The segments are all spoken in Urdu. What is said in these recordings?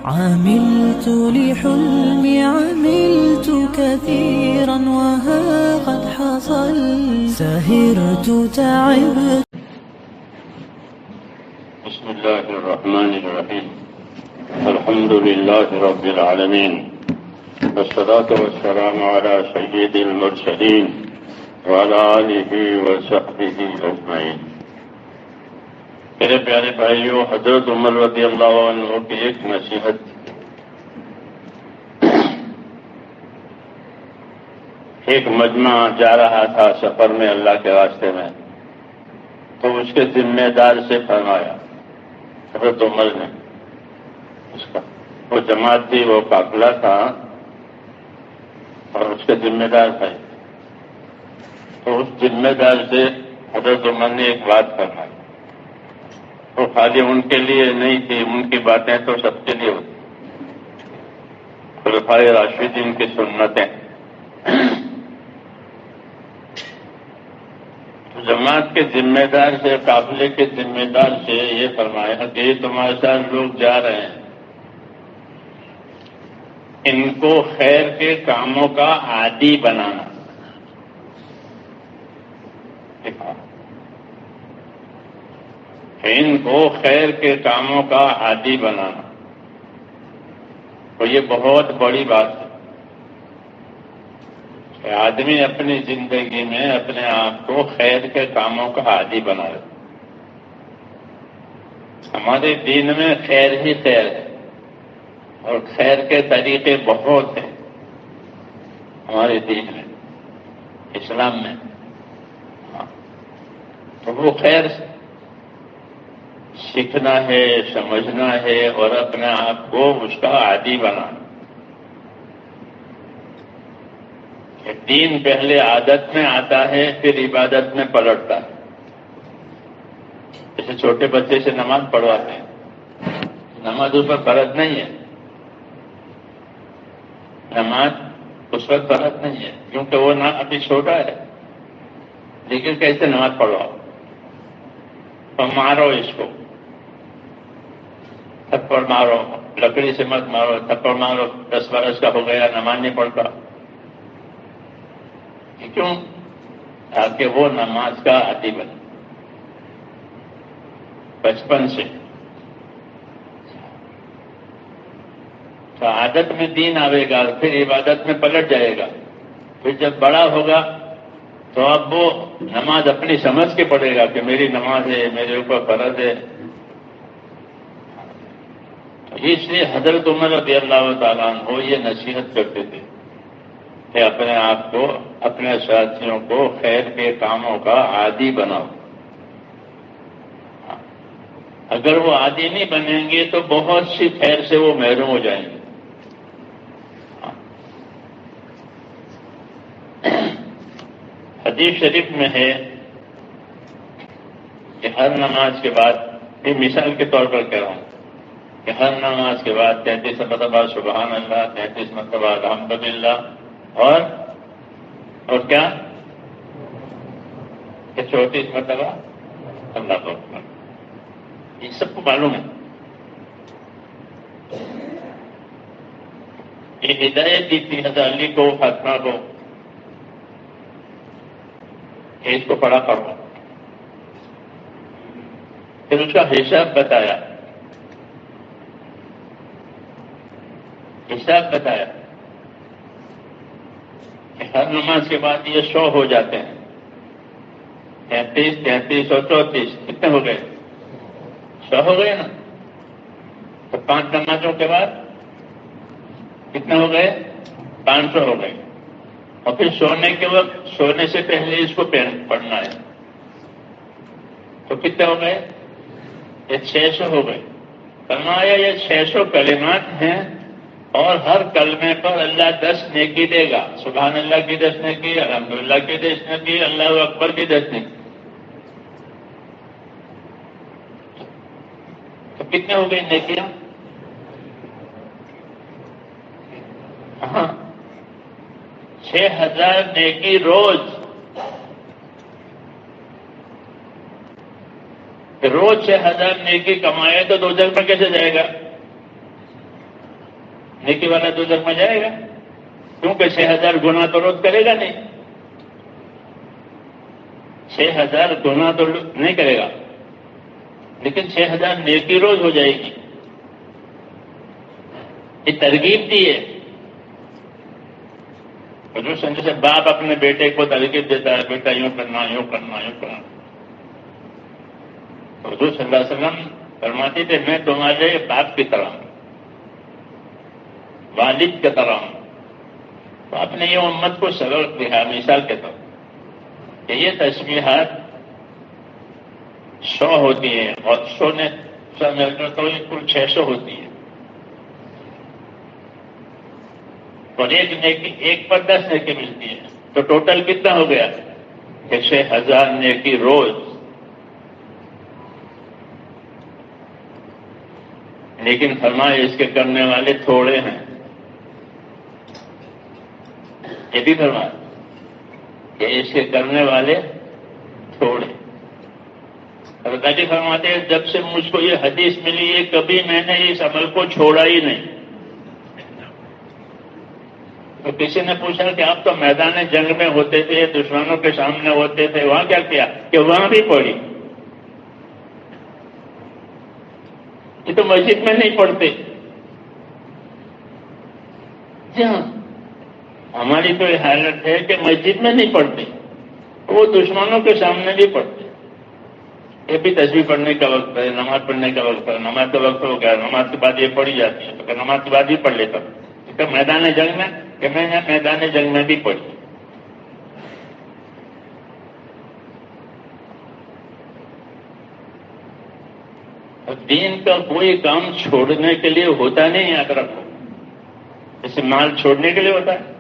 عملت لحلمي عملت كثيرا وها قد حصل سهرت تعبت. بسم الله الرحمن الرحيم. الحمد لله رب العالمين والصلاة والسلام على سيد المرسلين وعلى آله وصحبه أجمعين. میرے پیارے بھائیوں، حضرت عمر رضی اللہ عنہ کی ایک نصیحت، ایک مجمع جا رہا تھا سفر میں اللہ کے راستے میں، تو اس کے ذمہ دار سے فرمایا حضرت عمر نے، اس کا وہ جماعت تھی، وہ قافلہ تھا اور اس کے ذمہ دار تھے، تو اس ذمہ دار سے حضرت عمر نے ایک بات فرمائی. وہ خالی ان کے لیے نہیں تھی، ان کی باتیں تو سب کے لیے ہوتی، خلفائے راشدین کی سنتیں. جماعت کے ذمہ دار سے، قافلے کے ذمہ دار سے یہ فرمایا کہ یہ تمہارے ساتھ لوگ جا رہے ہیں، ان کو خیر کے کاموں کا عادی بنانا. ان کو خیر کے کاموں کا عادی بنانا، تو یہ بہت بڑی بات ہے کہ آدمی اپنی زندگی میں اپنے آپ کو خیر کے کاموں کا عادی بنائے. ہمارے دین میں خیر ہی خیر ہے، اور خیر کے طریقے بہت ہیں ہمارے دین میں، اسلام میں. تو وہ خیر سیکھنا ہے، سمجھنا ہے اور اپنے آپ کو اس کا عادی بنانا. دین پہلے عادت میں آتا ہے، پھر عبادت میں پلٹتا ہے. جیسے چھوٹے بچے سے نماز پڑھواتے ہیں، نماز اس پر فرض نہیں ہے، نماز اس وقت فرض نہیں ہے کیونکہ وہ نہ ابھی چھوٹا ہے. لیکن کیسے نماز پڑھواؤ؟ تو مارو اس کو، تھپڑ مارو، لکڑی سے مت مارو، تھپڑ مارو. 10 برس کا ہو گیا، نماز نہیں پڑھتا. کیوں؟ تاکہ وہ نماز کا عادی بنے بچپن سے. تو عادت میں دین آئے گا، پھر عبادت میں پلٹ جائے گا. پھر جب بڑا ہوگا تو اب وہ نماز اپنی سمجھ کے پڑھے گا کہ میری نماز ہے، میرے اوپر فرض ہے. اس لیے حضرت عمر رضی اللہ تعالیٰ عنہ یہ نصیحت کرتے تھے کہ اپنے آپ کو، اپنے ساتھیوں کو خیر کے کاموں کا عادی بناؤ. اگر وہ عادی نہیں بنیں گے تو بہت سی خیر سے وہ محروم ہو جائیں گے. حدیث شریف میں ہے کہ ہر نماز کے بعد، یہ مثال کے طور پر کہہ رہا ہوں، کہ ہر نماز کے بعد 33 مرتبہ سبحان اللہ، 33 مرتبہ الحمدللہ، اور کیا کہ 34 مرتبہ اللہ اکبر. یہ سب کو معلوم ہے. یہ ہدایت دی تھی حضرت علی کو، فاطمہ کو، کہ اس کو پڑھا کرو. پھر اس کا حساب بتایا، کہ ہر نماز کے بعد یہ 100 ہو جاتے ہیں. 33 33 اور 34 کتنے ہو گئے؟ 100 ہو گئے نا. تو 5 نمازوں کے بعد کتنے ہو گئے؟ 500 ہو گئے. اور پھر سونے کے وقت، سونے سے پہلے اس کو پڑھنا ہے، تو کتنے ہو گئے؟ یہ 600 ہو گئے. فرمایا یہ 600 کلمات ہیں، اور ہر کلمے پر اللہ 10 نیکی دے گا. سبحان اللہ کی 10 نیکی، الحمدللہ کی 10 نیکی، اللہ اکبر کی 10 نیکی. تو کتنے ہو گئی نیکیاں؟ ہاں، 6000 نیکی روز. روز 6000 نیکی کمائے تو 2000 میں کیسے جائے گا؟ نیکی والا دوزخ میں جائے گا، کیونکہ 6000 گناہ تو روز کرے گا نہیں، 6000 گناہ تو نہیں کرے گا، لیکن 6000 نیکی روز ہو جائے گی۔ یہ ترغیب دی ہے۔ حضور صلی اللہ علیہ وسلم باپ اپنے بیٹے کو ترغیب دیتا ہے، بیٹا یوں کرنا، یوں کرنا، یوں کرنا۔ حضور صلی اللہ علیہ وسلم فرماتے تھے میں تمہارے باپ کی طرح ہوں، والد کی طرح ہوں۔ تو آپ نے یہ امت کو سبق دیا مثال کے طور کہ یہ تسبیحات 100 ہوتی ہیں اور 100 نے مل کر تو یہ کل 600 ہوتی ہے، اور ایک پر 10 نیکی ملتی ہے، تو ٹوٹل کتنا ہو گیا کہ 6000 نیکی روز۔ لیکن فرمائے اس کے کرنے والے تھوڑے ہیں، یہ بھی فرمایا کہ اس کے کرنے والے تھوڑے۔ اور قاضی فرماتے ہیں جب سے مجھ کو یہ حدیث ملی ہے کبھی میں نے اس عمل کو چھوڑا ہی نہیں۔ تو کسی نے پوچھا کہ آپ تو میدان جنگ میں ہوتے تھے، دشمنوں کے سامنے ہوتے تھے، وہاں کیا کیا؟ کہ وہاں بھی پڑھی۔ یہ تو مسجد میں نہیں پڑھتے۔ جی ہاں، ہماری تو یہ حالت ہے کہ مسجد میں نہیں پڑھتے، وہ دشمنوں کے سامنے بھی پڑھتے۔ یہ بھی تسبیح پڑھنے کا وقت ہے، نماز پڑھنے کا وقت ہے، نماز کا وقت ہو گیا، نماز کے بعد یہ پڑھی جاتی ہے، تو نماز کے بعد بھی پڑھ لیتا ہوں۔ کہ میدان جنگ میں کہ میں نے میدان جنگ میں بھی پڑھی۔ دین کا کوئی کام چھوڑنے کے لیے ہوتا نہیں، یاد رکھو۔ جیسے مال چھوڑنے کے لیے ہوتا ہے،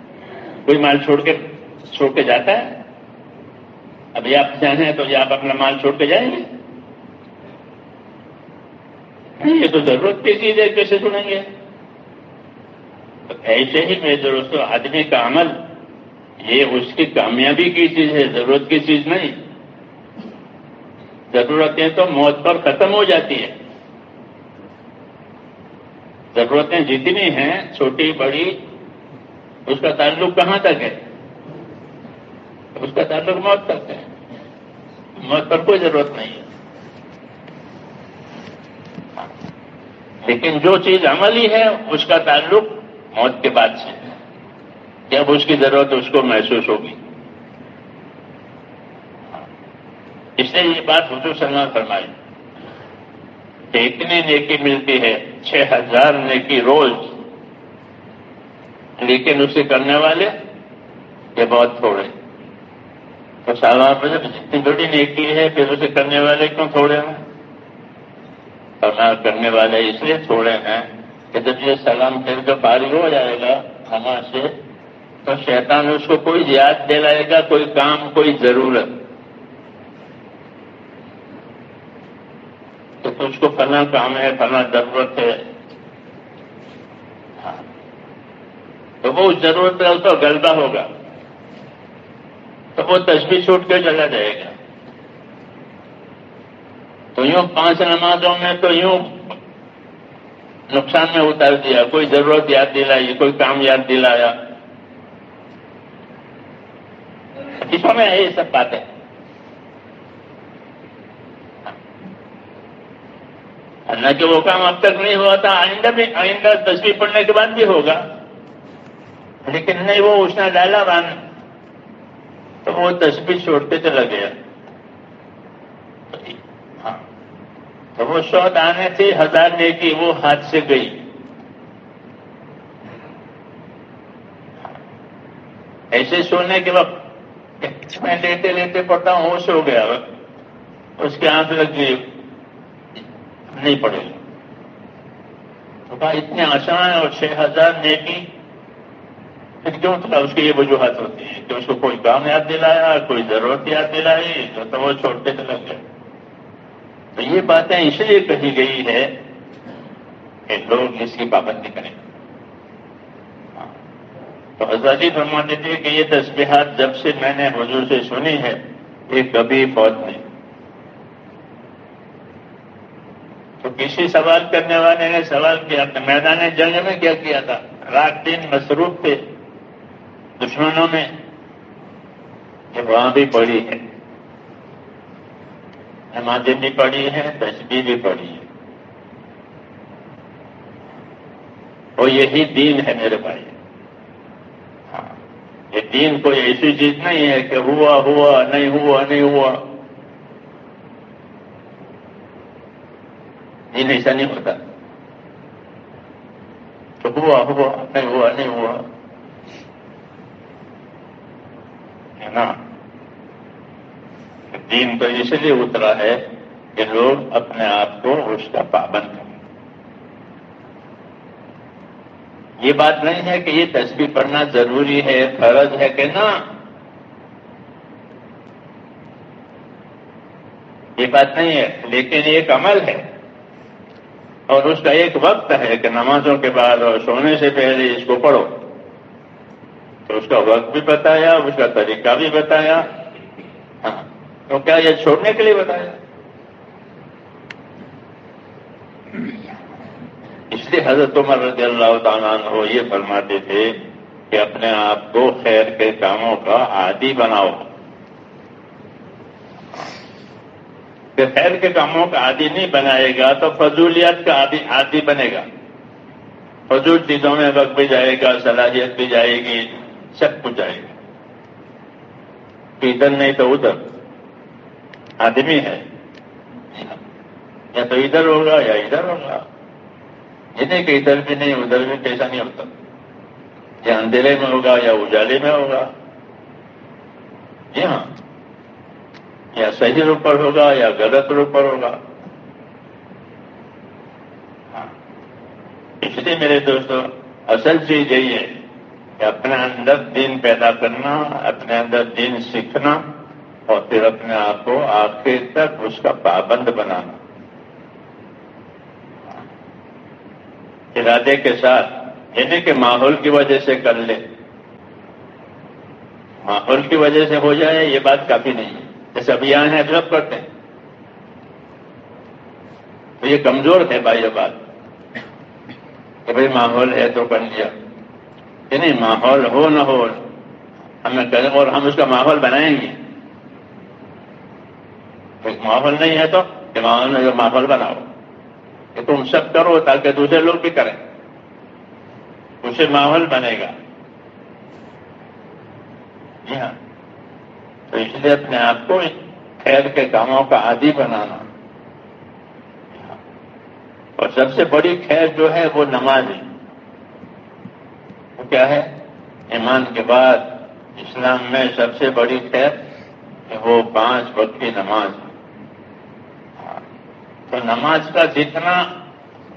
کوئی مال چھوڑ کے جاتا ہے؟ ابھی آپ چاہیں تو آپ اپنا مال چھوڑ کے جائیں گے؟ یہ تو ضرورت کی چیز ہے، کیسے سنیں گے؟ تو ایسے ہی میرے دوستوں آدمی کا عمل یہ اس کی کامیابی کی چیز ہے، ضرورت کی چیز نہیں۔ ضرورتیں تو موت پر ختم ہو جاتی ہے۔ ضرورتیں جتنی ہیں چھوٹی بڑی، اس کا تعلق کہاں تک ہے؟ اس کا تعلق موت تک ہے، موت پر کوئی ضرورت نہیں ہے۔ لیکن جو چیز عملی ہے اس کا تعلق موت کے بعد سے ہے، جب اس کی ضرورت اس کو محسوس ہوگی۔ اس لیے یہ بات حضور صلی اللہ علیہ وسلم فرمائی کہ اتنی نیکی ملتی ہے 6000 نیکی روز، لیکن اسے کرنے والے یہ بہت تھوڑے۔ تو صحابہ پر جب اتنی بڑی نیکی ہے پھر اسے کرنے والے کیوں تھوڑے ہیں؟ فرمایا کرنے والے اس لیے تھوڑے ہیں کہ جب یہ سلام پھر کے فارغ ہو جائے گا نماز سے تو شیطان اس کو کوئی یاد دلائے گا، کوئی کام، کوئی ضرورت، تو اس کو فلاں کام ہے، فلاں ضرورت ہے، تو وہ اس ضرورت پہ اس کا غلبہ ہوگا، تو وہ تسبیح چھوٹ کے چلا جائے گا۔ تو یوں 5 نمازوں میں تو یوں نقصان میں اتار دیا، کوئی ضرورت یاد دلائی، کوئی کام یاد دلایا، حدیثوں میں ہے یہ سب باتیں۔ حالانکہ وہ کام اب تک نہیں ہوا تھا، آئندہ تسبیح پڑھنے کے بعد بھی ہوگا، لیکن نہیں، وہ اس نے ڈالا بان، تو وہ تسبیح چھوڑتے چلا گیا۔ ہاں، تو وہ 100 دانے تھی، 1000 نیکی وہ ہاتھ سے گئی۔ ایسے سونے کے وقت میں لیتے لیتے پڑھتا ہوں، ہوش ہو گیا، اس کی آنکھ لگ گئی، نہیں پڑے گا۔ تو کہا اتنے آسان اور 6000 نیکی، پھر کیوں تھا؟ اس کی یہ وجوہات ہوتی ہیں کہ اس کو کوئی کام یاد دلایا، کوئی ضرورت یاد دلائی، تو وہ چھوڑتے چلا گیا۔ تو یہ باتیں اس لیے کہی گئی ہے کہ لوگ اس کی پابندی کریں۔ تو حضرت جی فرماتے تھے کہ یہ تسبیحات جب سے میں نے حضور سے سنی ہے یہ کبھی فوت نہیں۔ تو کسی سوال کرنے والے نے سوال کیا کہ میدان جنگ میں کیا کیا تھا؟ رات دن مصروف تھے دشمنوں میں، کہ وہاں بھی پڑھی ہے، نمازیں بھی پڑھی ہے، تسبیح بھی پڑھی ہے، اور یہی دین ہے میرے بھائی۔ ہاں، یہ دین کوئی ایسی چیز نہیں ہے کہ ہوا ہوا نہیں ہوا نہیں ہوا، دین ایسا نہیں ہوتا تو ہوا ہوا نہیں ہوا نہیں ہوا، ہے نا؟ دین تو اس لیے اترا ہے کہ لوگ اپنے آپ کو اس کا پابند کریں۔ یہ بات نہیں ہے کہ یہ تسبیح پڑھنا ضروری ہے، فرض ہے کہ نہ، یہ بات نہیں ہے، لیکن ایک عمل ہے اور اس کا ایک وقت ہے کہ نمازوں کے بعد اور سونے سے پہلے اس کو پڑھو، تو اس کا وقت بھی بتایا، اس کا طریقہ بھی بتایا۔ ہاں، تو کیا یہ چھوڑنے کے لیے بتایا؟ اس لیے حضرت عمر رضی اللہ تعالیٰ عنہ یہ فرماتے تھے کہ اپنے آپ کو خیر کے کاموں کا عادی بناؤ، کہ خیر کے کاموں کا عادی نہیں بنائے گا تو فضولیات کا عادی بنے گا، فضول چیزوں میں وقت بھی جائے گا، صلاحیت بھی جائے گی، سب کچھ جائے گا، ادھر نہیں تو ادھر آدمی ہے، یا تو ادھر ہوگا یا ادھر ہوگا، یہ نہیں کہ ادھر بھی نہیں ادھر بھی، کیسا نہیں ہوتا، یا اندھیرے میں ہوگا یا اجالے میں ہوگا، جی ہاں، یا صحیح روپ پر ہوگا یا غلط روپ پر ہوگا۔ ہاں، اس لیے میرے دوستو اصل چیز یہی ہے کہ اپنے اندر دین پیدا کرنا، اپنے اندر دین سیکھنا، اور پھر اپنے آپ کو آخر تک اس کا پابند بنانا، ارادے کے ساتھ، یعنی کہ ماحول کی وجہ سے کر لے، ماحول کی وجہ سے ہو جائے یہ بات کافی نہیں ہے، جیسے ابھی یہاں ہیں سب کرتے ہیں، تو یہ کمزور ہے بھائی یہ بات کہ بھئی ماحول ہے تو کر لیا، کہ نہیں، ماحول ہو نہ ہو ہمیں کریں اور ہم اس کا ماحول بنائیں گے، ماحول نہیں ہے تو کہ ماحول میں جو ماحول بناؤ کہ تم سب کرو تاکہ دوسرے لوگ بھی کریں، اسے ماحول بنے گا۔ جی ہاں، تو اس لیے اپنے آپ کو خیر کے کاموں کا عادی بنانا، اور سب سے بڑی خیر جو ہے وہ نماز ہے۔ وہ کیا ہے؟ ایمان کے بعد اسلام میں سب سے بڑی خیر کہ وہ 5 وقت کی نماز ہے۔ تو نماز کا جتنا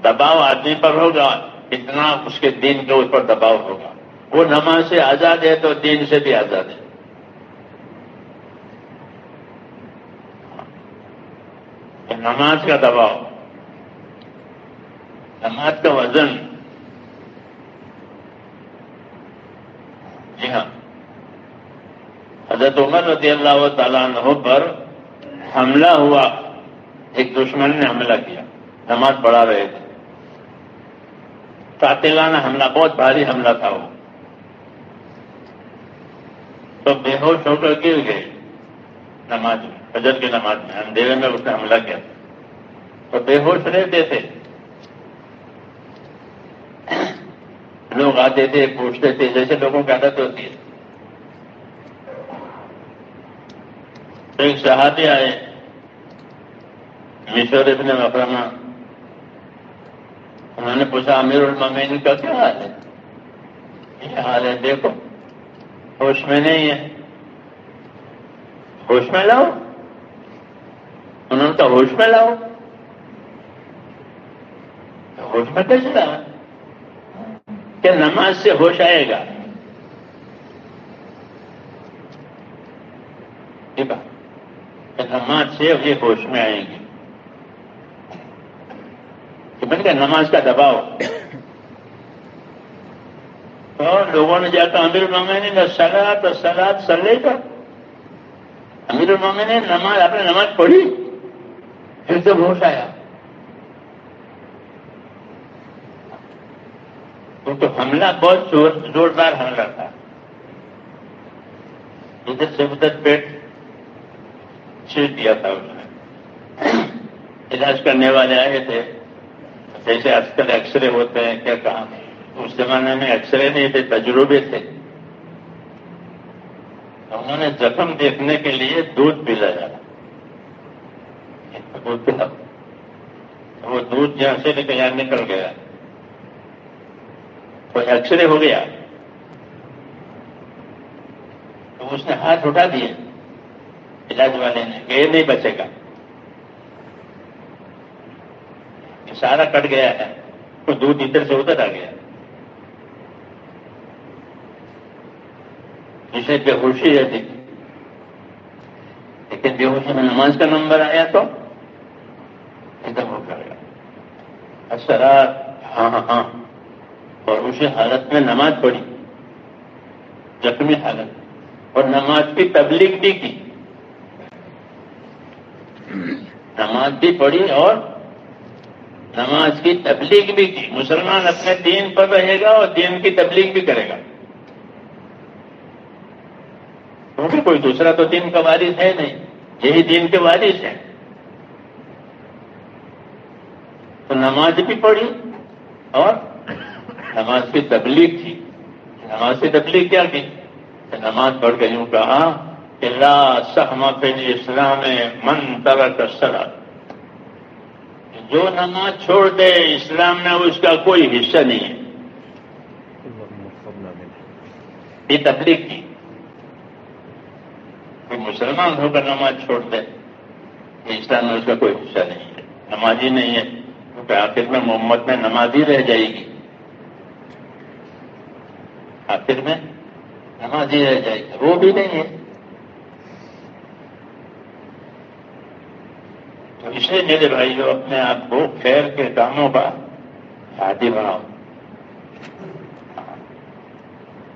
دباؤ آدمی پر ہوگا اتنا اس کے دین کے اوپر دباؤ ہوگا، وہ نماز سے آزاد ہے تو دین سے بھی آزاد ہے۔ نماز کا دباؤ، نماز کا وزن، جی ہاں، حضرت عمر رضی اللہ تعالیٰ عنہ پر حملہ ہوا، ایک دشمن نے حملہ کیا، نماز پڑھا رہے تھے، قاتلانہ حملہ، بہت بھاری حملہ تھا وہ، تو بے ہوش ہو کر گر گئے نماز میں، فجر کی نماز میں، اندھیرے میں اس نے حملہ کیا، تو بے ہوش رہتے تھے، لوگ آتے تھے پوچھتے تھے، جیسے لوگوں کی عادت ہوتی ہے، تو ایک صحابی آئے مشور ابن مخرمہ، انہوں نے پوچھا امیر المومنین کا کیا حال ہے؟ یہ حال ہے، دیکھو ہوش میں نہیں ہے، ہوش میں لاؤ، انہوں نے کہا ہوش میں لاؤ، ہوش میں کیسے لاؤ؟ کہ نماز سے ہوش آئے گا، ٹھیک ہے، کہ نماز سے یہ ہوش میں آئیں گے، کہ بن گیا نماز کا دباؤ۔ اور لوگوں نے جا کر امیر المومنین الصلاۃ الصلاۃ صلی کا، امیر المومنین نماز، آپ نے نماز پڑھی؟ پھر جب ہوش آیا، کیونکہ حملہ بہت زوردار حملہ تھا. ادھر سے ادھر پیٹ چھیڑ دیا تھا انہوں نے. علاج کرنے والے آئے تھے، جیسے آج کل ایکس رے ہوتے ہیں، کیا کہا، اس زمانے میں ایکس رے نہیں تھے، تجربے تھے. انہوں نے زخم دیکھنے کے لیے دودھ پلایا. وہ دودھ جہاں سے لے کے یہاں نکل گیا تو ایکس رے ہو گیا. تو اس نے ہاتھ اٹھا دیے علاج والے نے کہ یہ نہیں بچے گا، سارا کٹ گیا ہے. تو دودھ ادھر سے ادھر آ گیا. اسے بے ہوشی رہتی، لیکن بے ہوشی میں نماز کا نمبر آیا تو ادھر ہو کر گیا. اثرات، ہاں ہاں ہاں. اور اسی حالت میں نماز پڑھی، زخمی حالت، اور نماز کی تبلیغ بھی کی. نماز بھی پڑھی اور نماز کی تبلیغ بھی کی. مسلمان اپنے دین پر رہے گا اور دین کی تبلیغ بھی کرے گا، کیونکہ کوئی دوسرا تو دین کا وارث ہے نہیں، یہی دین کے وارث ہیں. تو نماز بھی پڑھی اور نماز کی تبلیغ کی. نماز کی تبلیغ کیا کی؟ کہ نماز پڑھ کے یوں کہا کہ لا سہم فی الاسلام من ترک الصلاۃ، جو نماز چھوڑ دے اسلام میں اس کا کوئی حصہ نہیں ہے. یہ تبلیغ کی. کوئی مسلمان ہو کر نماز چھوڑ دے اسلام میں اس کا کوئی حصہ نہیں ہے، نمازی نہیں ہے، کیونکہ آخر میں محمد میں نمازی رہ جائے گی. آخر میں نمازی رہ جائے گی، وہ بھی نہیں ہے. تو اس لیے میرے بھائیو اپنے آپ کو خیر کے کاموں کا عادی بناؤ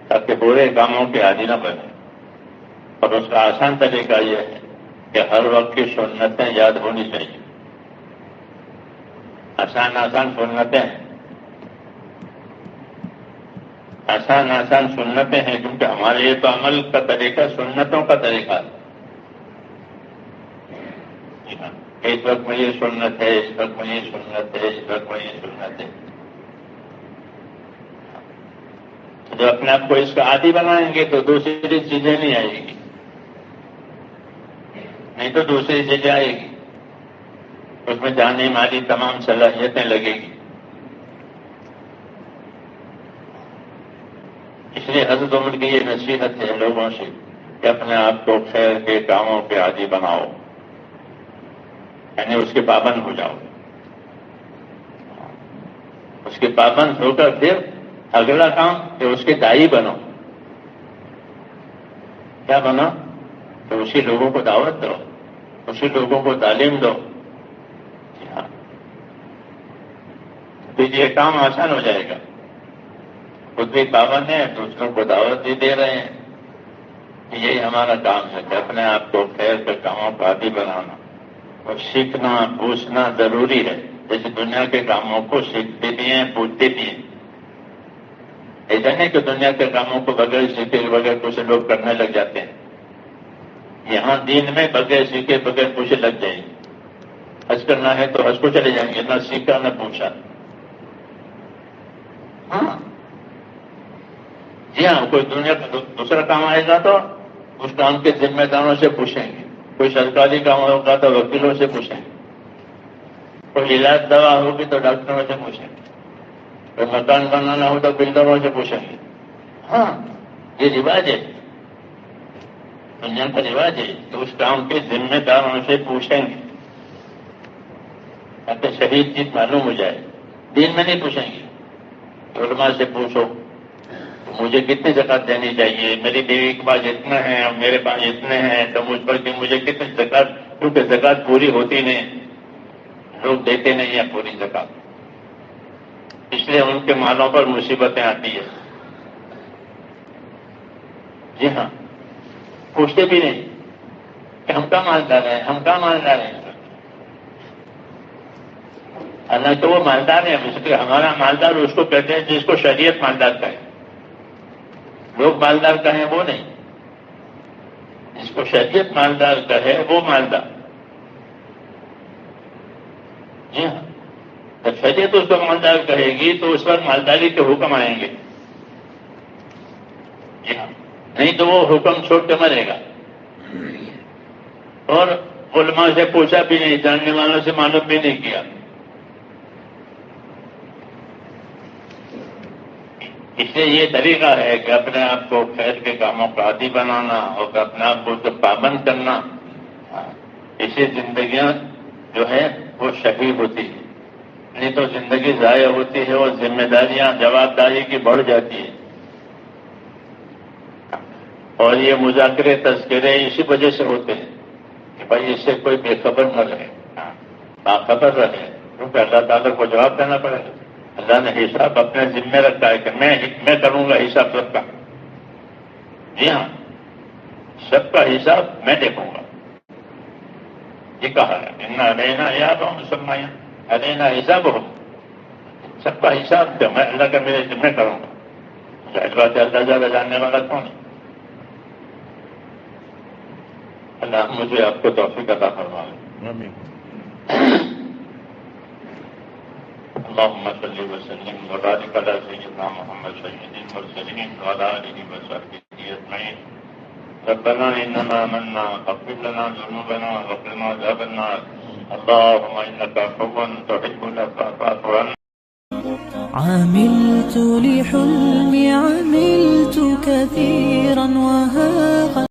تاکہ برے کاموں کے عادی نہ بنے. اور اس کا آسان طریقہ یہ ہے کہ ہر وقت کی سنتیں یاد ہونی چاہیے. آسان سنتیں ہیں، آسان سنتیں ہیں، کیونکہ ہمارے یہ تو عمل کا طریقہ سنتوں کا طریقہ ہے. اس وقت میں یہ سنت ہے، اس وقت میں یہ سنت ہے، اس وقت میں یہ سنت ہے. جو اپنے آپ کو اس کا عادی بنائیں گے تو دوسری چیزیں نہیں آئے گی، نہیں تو دوسری چیزیں آئے گی، اس میں جانی مالی تمام صلاحیتیں لگے گی. اس لیے حضرت عمر کی یہ نصیحت ہے لوگوں سے کہ اپنے آپ کو خیر کے کاموں کے عادی بناؤ، یعنی اس کے پابند ہو جاؤ. اس کے پابند ہو کر پھر اگلا کام کہ اس کے داعی بنو. کیا بنو؟ تو اسی لوگوں کو دعوت دو، اسی لوگوں کو تعلیم دو. تو یہ کام آسان ہو جائے گا. خود بھی پابند ہیں، دوسروں کو دعوت بھی دے رہے ہیں. یہی ہمارا کام ہے کہ اپنے آپ کو خیر کے کاموں کا عادی بنانا اور سیکھنا پوچھنا ضروری ہے. جیسے دنیا کے کاموں کو سیکھتے بھی ہیں، پوچھتے بھی ہیں. ایسا نہیں کہ دنیا کے کاموں کو بغیر سیکھے بغیر کچھ لوگ کرنے لگ جاتے ہیں. یہاں دین میں بغیر سیکھے بغیر پوچھے لگ جائیں گے. حج کرنا ہے تو حج کو چلے جائیں گے، نہ سیکھا نہ پوچھا. ہاں جی ہاں، کوئی دنیا کا دوسرا کام آئے گا تو اس کام کے ذمہ داروں سے پوچھیں گے. کوئی سرکاری کام ہوگا تو وکیلوں سے پوچھیں گے. کوئی علاج دوا ہوگی تو ڈاکٹروں سے پوچھیں گے. کوئی مکان بنانا ہو تو بلڈروں سے پوچھیں گے. ہاں یہ رواج ہے، دنیا کا رواج ہے کہ اس کام کے ذمہ داروں سے پوچھیں گے تاکہ صحیح چیز معلوم ہو جائے. دین میں نہیں پوچھیں گے. علماء سے پوچھو مجھے کتنی زکات دینی چاہیے، میری بیوی کے پاس اتنا ہے اور میرے پاس اتنے ہیں تو مجھ پر کہ مجھے کتنی زکات، کیونکہ زکات پوری ہوتی نہیں، لوگ دیتے نہیں ہیں پوری زکات، اس لیے ان کے مالوں پر مصیبتیں آتی ہیں. جی ہاں، پوچھتے بھی نہیں کہ ہم کا مالدار ہیں، ہم کا مالدار ہیں. حالانکہ وہ مالدار ہے، اس لیے ہمارا مالدار اس کو کہتے ہیں جس کو شریعت مالدار کہے، لوگ مالدار کہیں وہ نہیں، جس کو شریعت مالدار کہے وہ مالدار. جی ہاں، جب شریعت اس کو مالدار کہے گی تو اس پر مالداری کے حکم آئیں گے. جی ہاں، نہیں تو وہ حکم چھوڑ کے مرے گا. اور علماء سے پوچھا بھی نہیں، جاننے والوں سے معلوم بھی نہیں کیا. اس لیے یہ طریقہ ہے کہ اپنے آپ کو خیر کے کاموں کا عادی بنانا اور اپنے آپ کو جو پابند کرنا، اسی زندگیاں جو ہے وہ شہید ہوتی ہے. نہیں تو زندگی ضائع ہوتی ہے اور ذمہ داریاں جوابداری کی بڑھ جاتی ہے. اور یہ مذاکرے تذکرے اسی وجہ سے ہوتے ہیں کہ بھائی اس سے کوئی بے خبر نہ رہے، باخبر رہے، کیونکہ اللہ تعالیٰ کو جواب دینا پڑے گا. اللہ نے حساب اپنے ذمہ رکھا ہے کہ میں کروں گا حساب سب کا. جی ہاں، سب کا حساب میں دیکھوں گا. یہ کہا ہے ان علینا یاد ہوں مسلمان علینا حساب ہو، سب کا حساب میں اللہ کا میرے ذمہ کروں گا. ظاہر بات ہے اللہ زیادہ جاننے والا کون ہے؟ اللہ مجھے آپ کو توفیق عطا فرمائے. اللهم صل وسلم وبارك على سيدنا محمد سيد المرسلين وعلى آله وصحبه أجمعين. ربنا إننا آمنا فاغفر لنا ذنوبنا وقنا عذاب النار. اللهم إنك عفو تحب العفو فاعف عنا. عملت لحلمي عملت كثيرا وها